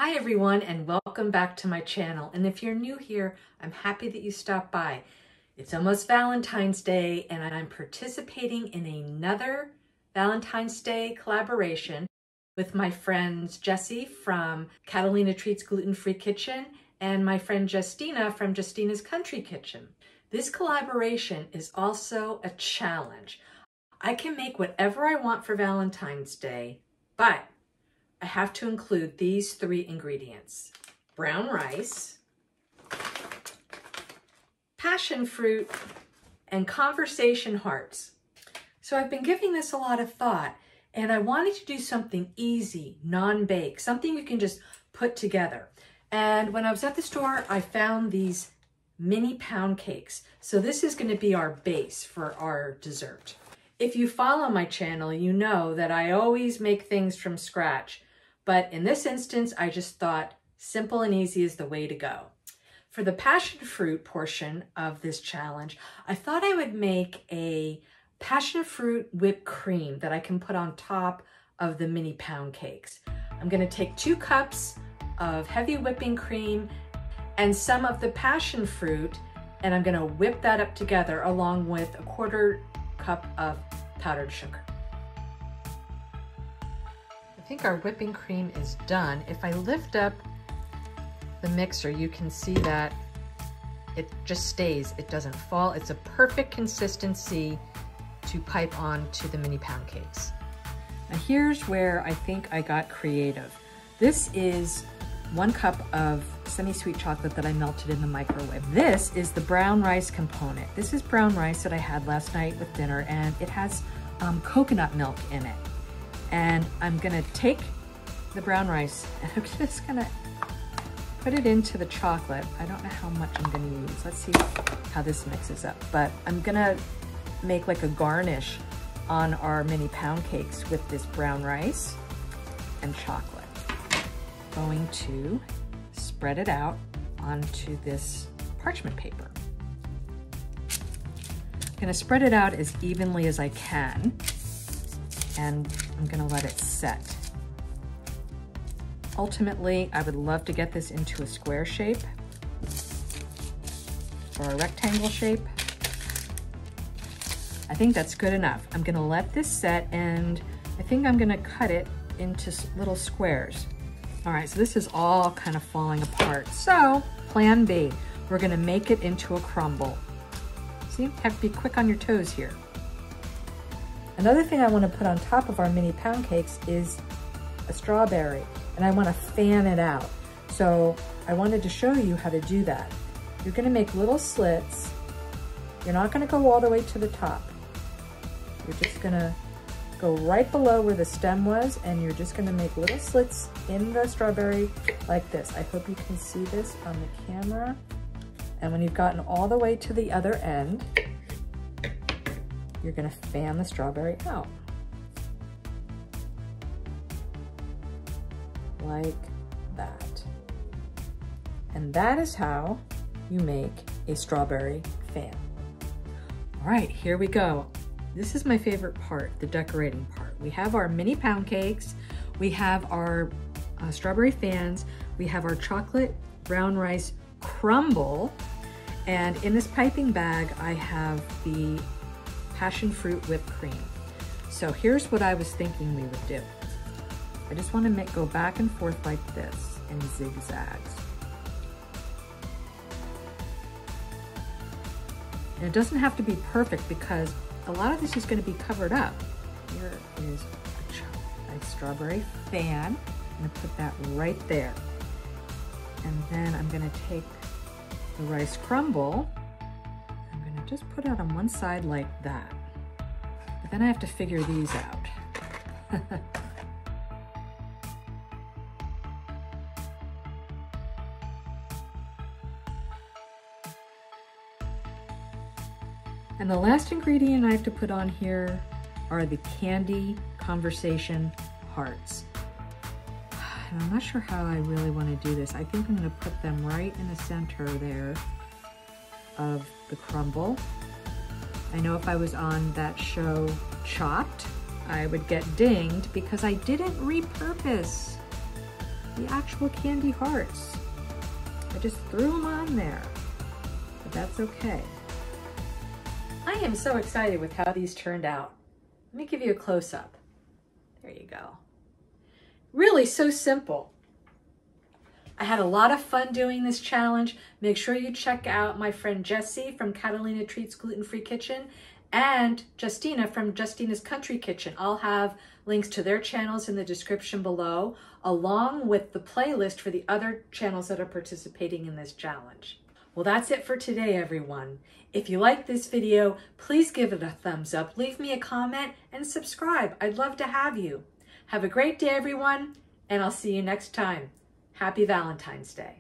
Hi everyone, and welcome back to my channel. And if you're new here, I'm happy that you stopped by. It's almost Valentine's Day and I'm participating in another Valentine's Day collaboration with my friends Jessie from Catalina Treats Gluten-Free Kitchen and my friend Justina from Justina's Country Kitchen. This collaboration is also a challenge. I can make whatever I want for Valentine's Day, but I have to include these three ingredients: brown rice, passion fruit, and conversation hearts. So I've been giving this a lot of thought, and I wanted to do something easy, non-bake, something you can just put together. And when I was at the store, I found these mini pound cakes. So this is going to be our base for our dessert. If you follow my channel, you know that I always make things from scratch. But in this instance, I just thought simple and easy is the way to go. For the passion fruit portion of this challenge, I thought I would make a passion fruit whipped cream that I can put on top of the mini pound cakes. I'm going to take 2 cups of heavy whipping cream and some of the passion fruit, and I'm going to whip that up together along with a 1/4 cup of powdered sugar. I think our whipping cream is done. If I lift up the mixer, you can see that it just stays. It doesn't fall. It's a perfect consistency to pipe on to the mini pound cakes. Now here's where I think I got creative. This is 1 cup of semi-sweet chocolate that I melted in the microwave. This is the brown rice component. This is brown rice that I had last night with dinner, and it has coconut milk in it. And I'm gonna take the brown rice and I'm just gonna put it into the chocolate. I don't know how much I'm gonna use. Let's see how this mixes up. But I'm gonna make like a garnish on our mini pound cakes with this brown rice and chocolate. Going to spread it out onto this parchment paper. I'm gonna spread it out as evenly as I can, and I'm gonna let it set. Ultimately, I would love to get this into a square shape or a rectangle shape. I think that's good enough. I'm gonna let this set, and I think I'm gonna cut it into little squares. All right, so this is all kind of falling apart. So, plan B, we're gonna make it into a crumble. See, you have to be quick on your toes here. Another thing I want to put on top of our mini pound cakes is a strawberry, and I want to fan it out. So I wanted to show you how to do that. You're going to make little slits. You're not going to go all the way to the top. You're just going to go right below where the stem was, and you're just going to make little slits in the strawberry like this. I hope you can see this on the camera. And when you've gotten all the way to the other end, you're gonna fan the strawberry out. Like that. And that is how you make a strawberry fan. All right, here we go. This is my favorite part, the decorating part. We have our mini pound cakes, we have our strawberry fans, we have our chocolate brown rice crumble, and in this piping bag, I have the passion fruit whipped cream. So here's what I was thinking we would do. I just want to go back and forth like this in zigzags. And it doesn't have to be perfect because a lot of this is going to be covered up. Here is a strawberry fan. I'm going to put that right there. And then I'm going to take the rice crumble. I'm going to just put it on one side like that. But then I have to figure these out. And the last ingredient I have to put on here are the candy conversation hearts. And I'm not sure how I really want to do this. I think I'm going to put them right in the center there of the crumble. I know if I was on that show Chopped, I would get dinged because I didn't repurpose the actual candy hearts. I just threw them on there, but that's okay. I am so excited with how these turned out. Let me give you a close-up. There you go. Really so simple. I had a lot of fun doing this challenge. Make sure you check out my friend Jessie from Catalina Treats Gluten-Free Kitchen and Justina from Justina's Country Kitchen. I'll have links to their channels in the description below, along with the playlist for the other channels that are participating in this challenge. Well, that's it for today, everyone. If you like this video, please give it a thumbs up, leave me a comment, and subscribe. I'd love to have you. Have a great day, everyone, and I'll see you next time. Happy Valentine's Day.